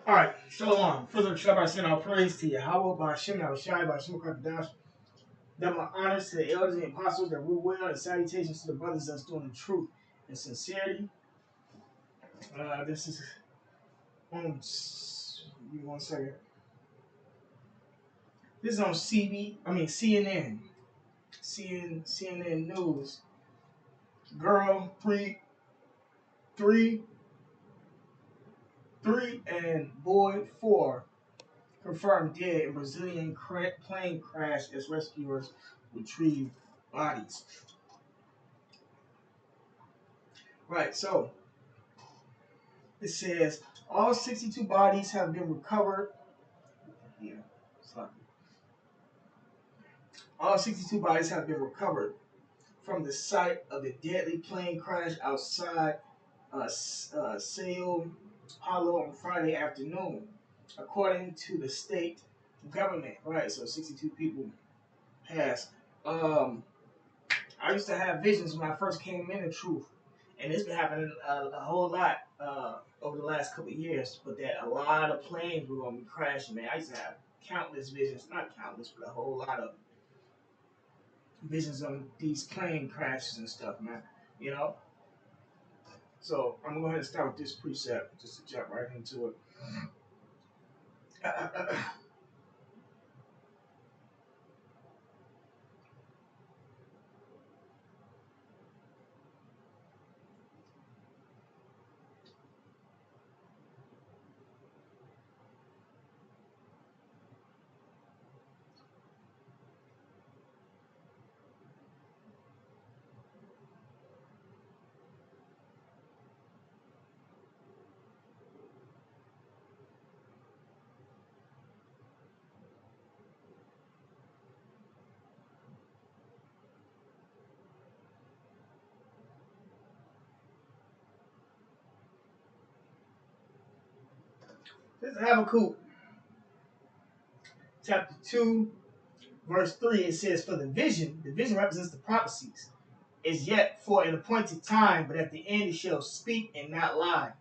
All right, Shalom. First of all, I send all praise to Yahweh by Hashem, Yahushai, by Hashem Kakadash. That my honors to the elders and apostles that rule well, and salutations to the brothers that's doing the truth and sincerity. This is on. Give me 1 second. This is on CNN. CNN News. Girl, three, and boy, 4 confirmed dead in Brazilian plane crash as rescuers retrieve bodies. Right, so it says all 62 bodies have been recovered. Yeah, sorry. All 62 bodies have been recovered from the site of the deadly plane crash outside Sao Paulo on Friday afternoon, according to the state government. Right, so 62 people passed. I used to have visions when I first came in the truth, and it's been happening a whole lot over the last couple of years. But that a lot of planes were gonna be crashing, man. I used to have countless visions, not countless, but a whole lot of visions on these plane crashes and stuff, man. You know. So I'm gonna go ahead and start with this precept, just to jump right into it. This is Habakkuk, chapter 2, verse 3. It says, "For the vision represents the prophecies, is yet for an appointed time, but at the end it shall speak and not lie."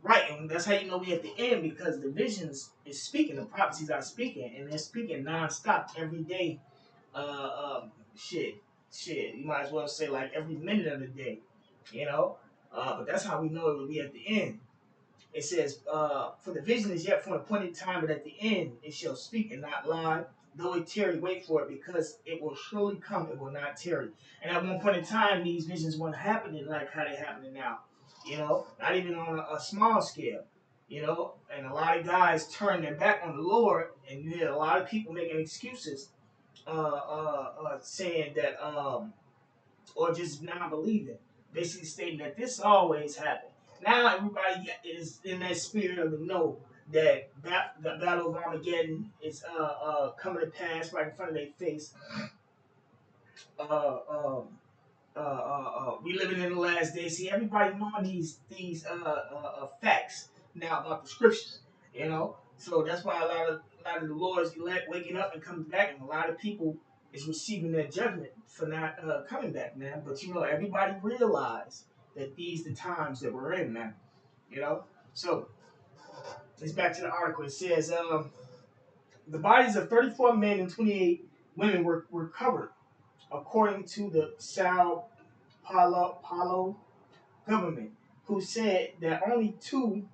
Right, and that's how you know we at the end, because the visions is speaking, the prophecies are speaking, and they're speaking nonstop every day. Shit, You might as well say like every minute of the day, you know. But that's how we know it will be at the end. It says, "For the vision is yet for an appointed time, but at the end it shall speak and not lie. Though it tarry, wait for it, because it will surely come; it will not tarry." And at one point in time, these visions weren't happening like how they're happening now. You know, not even on a small scale. You know, and a lot of guys turn their back on the Lord, and you hear a lot of people making excuses, saying that, or just not believing, basically stating that this always happened. Now everybody is in that spirit of the know that the Battle of Armageddon is coming to pass right in front of their face. Uh, um, we living in the last days. See, everybody knowing these facts now about the scriptures, you know. So that's why a lot of the Lord's elect waking up and coming back, and a lot of people is receiving their judgment for not coming back, man. But you know, everybody realize that these the times that we're in, man. You know. So let's back to the article. It says the bodies of 34 men and 28 women were recovered, according to the Sao Paulo government, who said that only 2,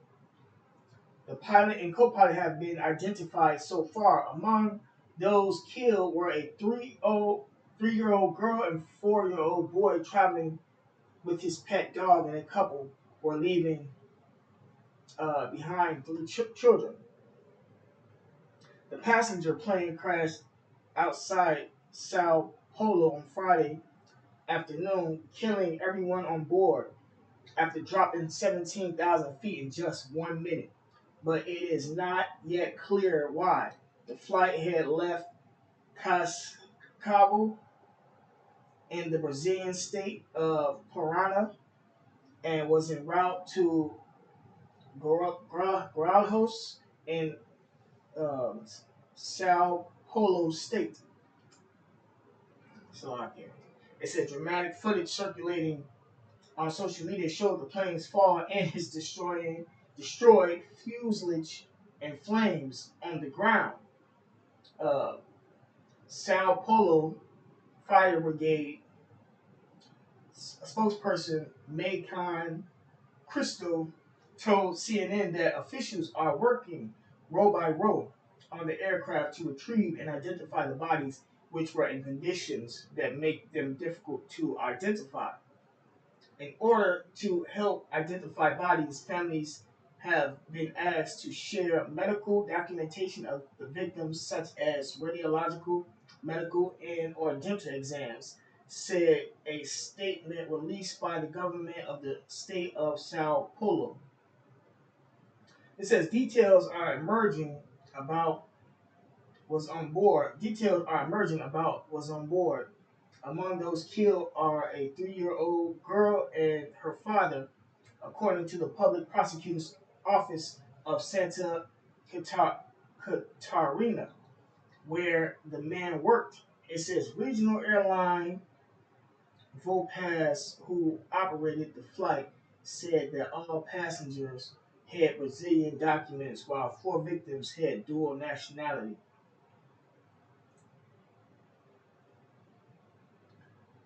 the pilot and co-pilot, have been identified so far. Among those killed were a 3-year-old girl and 4-year-old boy traveling with his pet dog, and a couple were leaving behind 3 children. The passenger plane crashed outside Sao Paulo on Friday afternoon, killing everyone on board after dropping 17,000 feet in just 1 minute. But it is not yet clear why. The flight had left Cabo in the Brazilian state of Parana and was en route to Guarulhos in um, Sao Paulo state. So I can. It said dramatic footage circulating on social media showed the plane's fall and its destroyed fuselage and flames on the ground. Uh, Sao Paulo Fire Brigade spokesperson Macon Crystal told CNN that officials are working row by row on the aircraft to retrieve and identify the bodies, which were in conditions that make them difficult to identify. In order to help identify bodies, families have been asked to share medical documentation of the victims, such as radiological, medical, and or dental exams, said a statement released by the government of the state of Sao Paulo. It says details are emerging about was on board. Details are emerging about was on board. Among those killed are a 3-year-old girl and her father, according to the public prosecutor's office of Santa Catarina, where the man worked. It says regional airline Vopaz, who operated the flight, said that all passengers had Brazilian documents while 4 victims had dual nationality.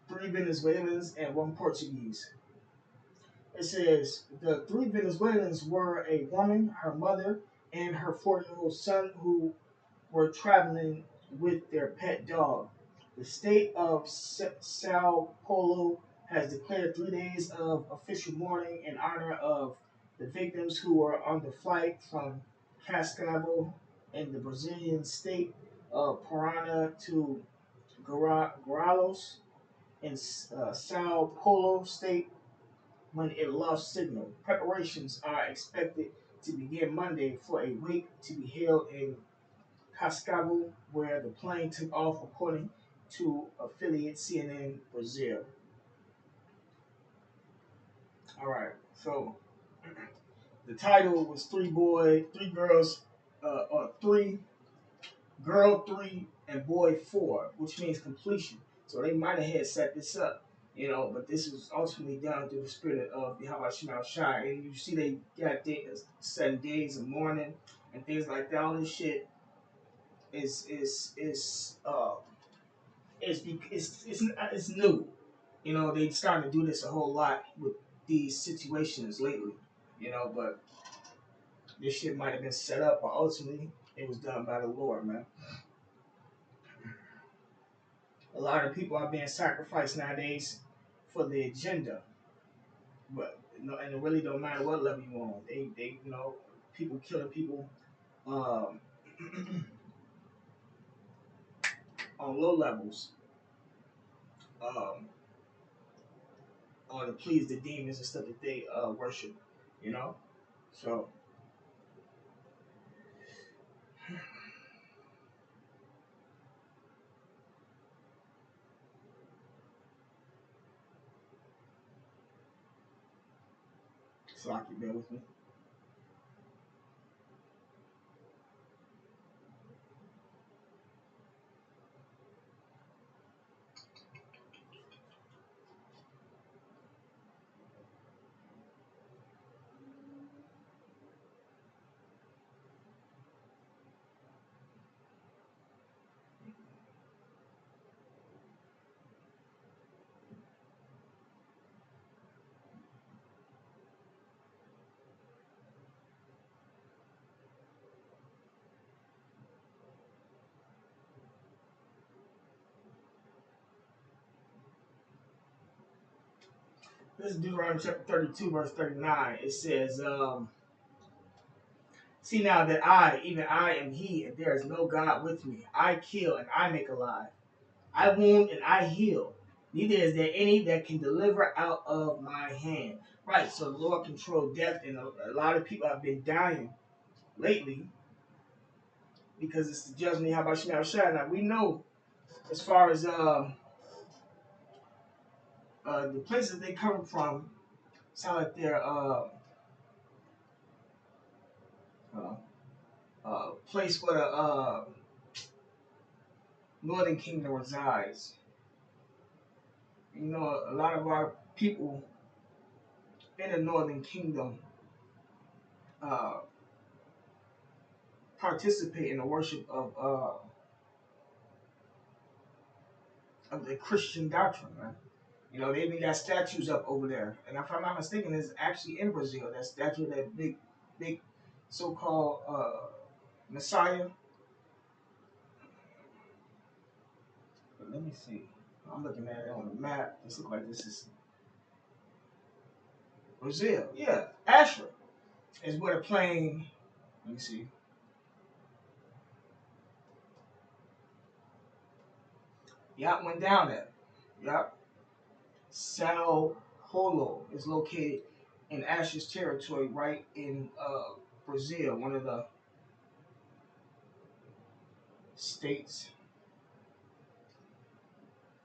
3 Venezuelans and 1 Portuguese. It says the 3 Venezuelans were a woman, her mother, and her 4-year-old son who were traveling with their pet dog. The state of Sao Paulo has declared 3 days of official mourning in honor of the victims who were on the flight from Cascavel in the Brazilian state of Parana to Guarulhos in Sao Paulo state when it lost signal. Preparations are expected to begin Monday for a wake to be held in Cascavel, where the plane took off, according to affiliate CNN Brazil. All right, so the title was Three Girls, or Three Girl 3 and Boy 4, which means completion. So they might have had set this up, but this was ultimately done through the spirit of Yahweh Shema Shai. And you see they got 7 days of mourning and things like that. All this shit is new. They starting to do this a whole lot with these situations lately. But this shit might have been set up, but ultimately it was done by the Lord, man. A lot of people are being sacrificed nowadays for the agenda, but and it really don't matter what level you on. They people killing people um, on low levels, um, or to please the demons and stuff that they worship. You know, so Slocky, bear with me. This is Deuteronomy chapter 32, verse 39. It says, see now that I, even I, am He, and there is no God with me. I kill and I make alive. I wound and I heal. Neither is there any that can deliver out of my hand. Right, so the Lord controlled death, and a lot of people have been dying lately because it's the judgment of Yahweh Shai. Now, we know as far as the places they come from, sound like they're uh, place where the Northern Kingdom resides. A lot of our people in the Northern Kingdom uh, participate in the worship of the Christian doctrine, man. You know, they even got statues up over there. And if I'm not mistaken, it's actually in Brazil. That statue, that big so-called Messiah. But let me see. I'm looking at it on the map. This looks like this is Brazil. Yeah, Ashra is where the plane. Let me see. Yep, went down there. Yep. Sao Paulo is located in Ashra's territory, right in Brazil, one of the states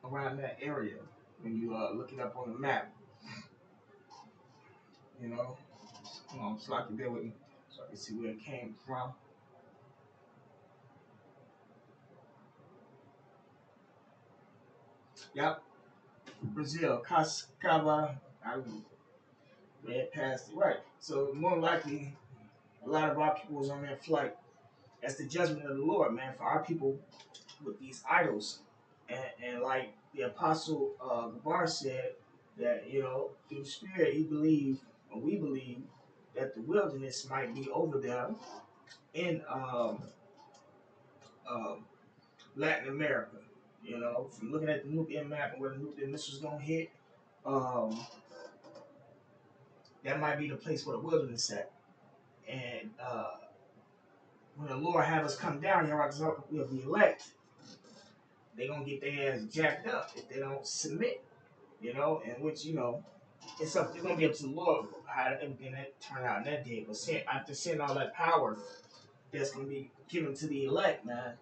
around that area. When you look it up on the map, you know, so I can bear with me, so I can see where it came from. Yep, Brazil, Cascava. I read past it, right? So more likely, a lot of our people was on that flight. That's the judgment of the Lord, man, for our people with these idols. And like the apostle Gabar said, that, you know, through the Spirit, he believed, or we believe, that the wilderness might be over there in um, Latin America. You know, from looking at the nuclear map and where the nuclear missiles gonna hit, um, that might be the place where the wilderness at. And when the Lord have us come down here, we'll be elect. They gonna get their ass jacked up if they don't submit. You know, and which, you know, it's gonna be up to the Lord how everything that turn out in that day. But after seeing all that power that's gonna be given to the elect, man,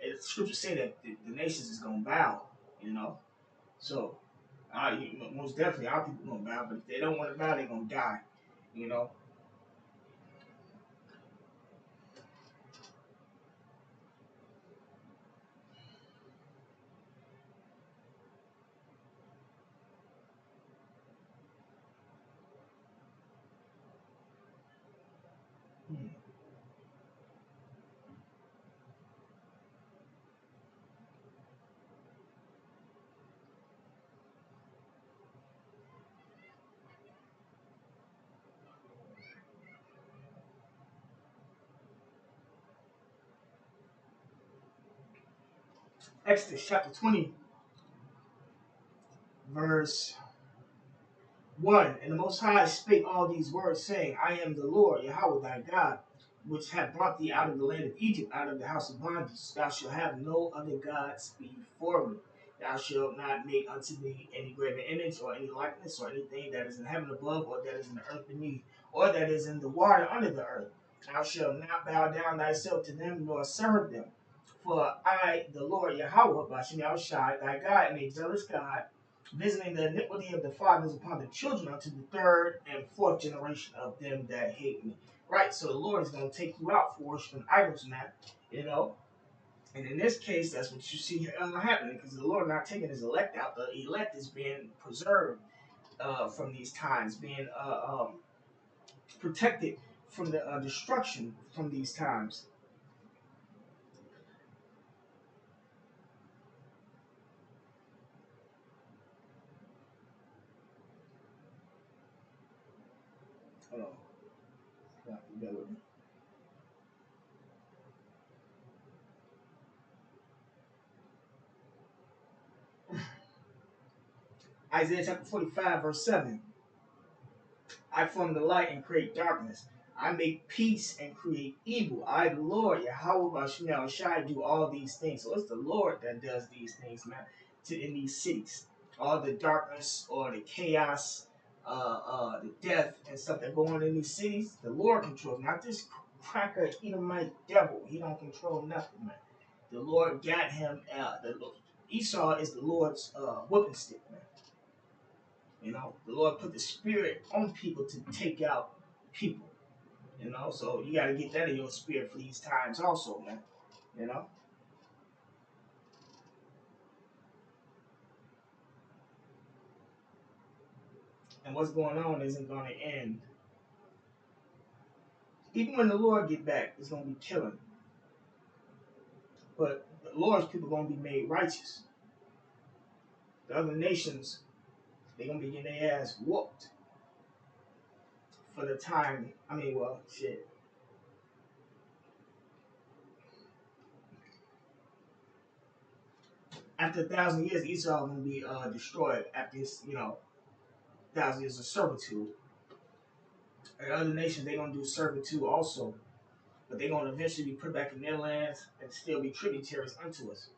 the scriptures say that the nations is gonna bow. You know, so most definitely our people gonna bow. But if they don't want to bow, they gonna die. You know. Hmm. Exodus chapter 20, verse 1. And the Most High spake all these words, saying, I am the Lord, Yahweh thy God, which have brought thee out of the land of Egypt, out of the house of bondage. Thou shalt have no other gods before me. Thou shalt not make unto thee any graven image, or any likeness, or anything that is in heaven above, or that is in the earth beneath, or that is in the water under the earth. Thou shalt not bow down thyself to them, nor serve them. For I, the Lord Yahweh, Bashem Yahushai, thy God, am a jealous God, visiting the iniquity of the fathers upon the children unto the third and fourth generation of them that hate me. Right, so the Lord is going to take you out for worshiping idols, man. You know, and in this case, that's what you see happening, because the Lord not taking his elect out. The elect is being preserved from these times, being protected from the destruction from these times. Hold on. Isaiah chapter 45, verse 7. I form the light and create darkness. I make peace and create evil. I, the Lord, Yahweh Bashim Shai, do all these things. So it's the Lord that does these things, man, in these cities. All the darkness or the chaos, the death and stuff that go on in these cities, the Lord controls. Not this cracker Edomite devil. He don't control nothing, man. The Lord got him. Esau is the Lord's whipping stick, man. You know, the Lord put the spirit on people to take out people. You know, so you got to get that in your spirit for these times, also, man. You know, and what's going on isn't going to end Even when the Lord get back, it's gonna be killing. But the Lord's people gonna be made righteous. The other nations, they gonna be getting their ass whooped for the time. I mean, well, shit. After 1,000 years, Esau gonna be destroyed after this, 1,000 years of servitude. And other nations, they gonna do servitude also, but they gonna eventually be put back in their lands and still be tributaries unto us,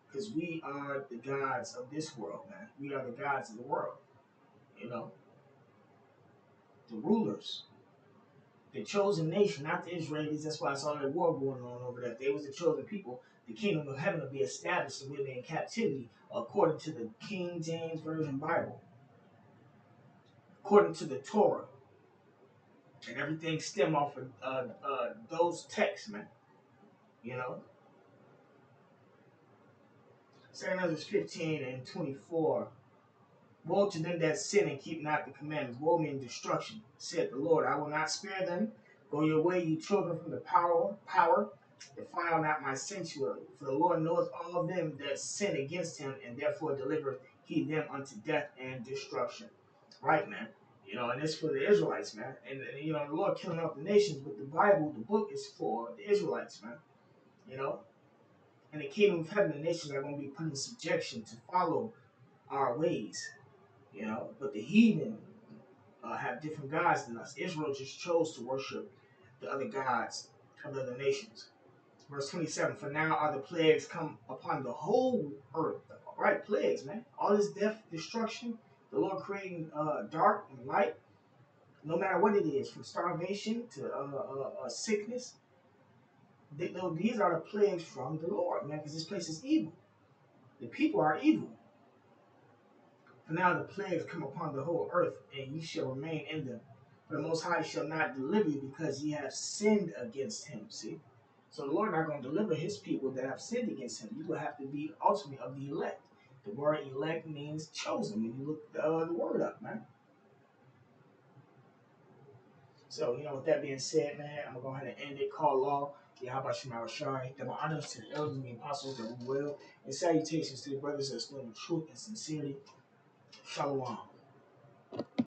because we are the gods of this world, man. We are the gods of the world. You know, the rulers, the chosen nation, not the Israelis. That's why it's all that war going on over there. If they was the chosen people, the kingdom of heaven would be established and we'd be in captivity according to the King James Version Bible, according to the Torah, and everything stem off of those texts, man. You know, 2 Ezra 15 and 24. Woe to them that sin and keep not the commandments. Woe means destruction. Said the Lord, I will not spare them. Go your way, you children, from the power. Defile not my sanctuary. For the Lord knoweth all of them that sin against him, and therefore delivereth he them unto death and destruction. Right, man. And it's for the Israelites, man. And the Lord killing off the nations, but the Bible, the book, is for the Israelites, man. You know? And the kingdom of heaven, the nations are going to be put in subjection to follow our ways. But the heathen have different gods than us. Israel just chose to worship the other gods of the other nations. Verse 27, for now are the plagues come upon the whole earth. Right, plagues, man. All this death, destruction, the Lord creating dark and light, no matter what it is, from starvation to sickness. These are the plagues from the Lord, man, because this place is evil. The people are evil. For now the plagues come upon the whole earth, and ye shall remain in them. For the Most High shall not deliver you, because ye have sinned against him. See? So the Lord not going to deliver his people that have sinned against him. You will have to be ultimately of the elect. The word elect means chosen. When you look the word up, man. So, with that being said, man, I'm going to go ahead and end it. Call law. Yahweh Shemar Shai. Double honors to the elders and the apostles that we will. And salutations to the brothers that still in truth and sincerity. Shalom.